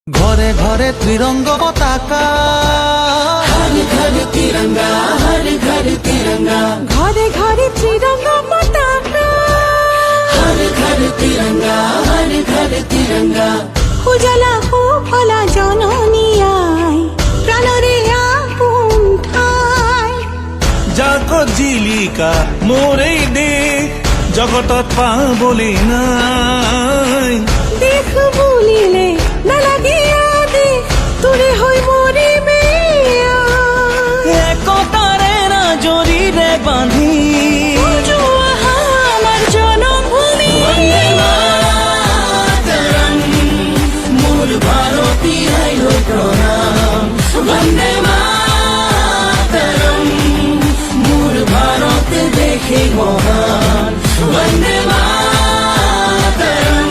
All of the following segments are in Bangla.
ঘরে ঘরে ত্রিরঙ্গ পতাকা, हर घर तिरंगा, हर घर तिरंगा, ঘরে ঘরে ত্রিরঙ্গ পতাকা, हर घर तिरंगा, हर घर तिरंगा। উজালা হোক ভোলা জননী আই, প্রাণরে আপন ঠাই। জাগো জিলিকা মোরেই দেশ, জগতত পাবলে নাই। দেখ বুলিলে নালাগে আদেশ, তোরে হৈ মৰিমে একতাৰে জৰিৰে বান্ধি আমার জনমভূমি। मातरम, मोर भारती आइलो प्रणाम। वंदे मातरम, मोर भारत देखे महान। वंदे मातरम,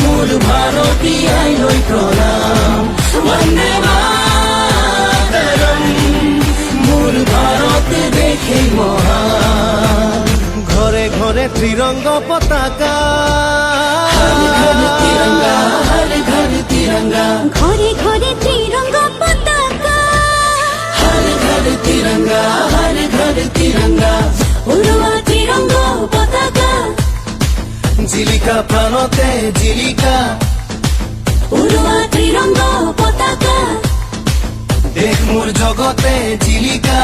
मोर भारती आइलो प्रणाम। वंदे मातरम, मोर भारत देखे महान। ঘরে ঘরে ত্রিরঙ্গ পতাকা, हर घर तिरंगा, हर घर तिरंगा, ঘরে ঘরে ত্রিরঙ্গ পতাকা, हर घर तिरंगा, हर घर तिरंगा। উড়োয়া ত্রিরঙ্গ পতাকা, জিলিকা প্রাণতে জিলিকা, উড়োয়া ত্রিরঙ্গ পতাকা। দেখ মোর জগতে জিলিকা।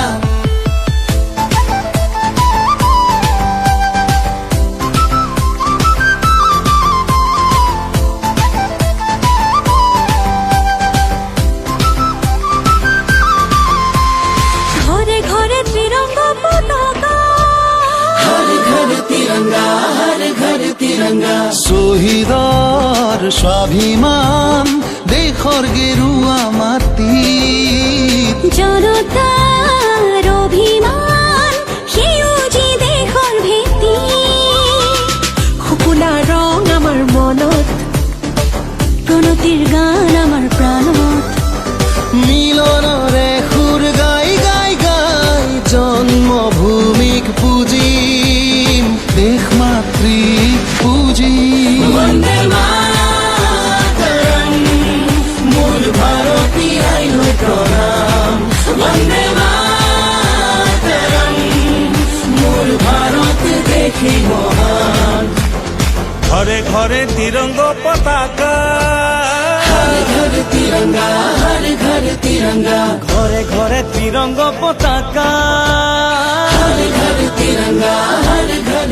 ঘরে ঘরে ত্রিরঙ্গ পতাকা, हर घर तिरंगा, हर घर तिरंगा। শহীদৰ স্বাভিমান, দেশৰ গেৰুৱা মাটি। জনতার অভিমান, সেউজী দেশৰ ভেটি। শুকুলা ৰং আমাৰ মনত, প্ৰণতিৰ গান আমাৰ প্ৰাণত। মিলনৰে সুৰ গাই গাই গাই, জন্মভূমিক পুজিম, দেশ মাতৃক পুজিম। वंदे मातरम, मोर भारती आइलो प्रणाम। वंदे मातरम, मोर भारत देखे महान। ঘরে ঘরে ত্রিরঙ্গ পতাকা, हर घर तिरंगा, हर घर तिरंगा, ঘরে ঘরে ত্রিরঙ্গ পতাকা। हर घर तिरंगा, हर घर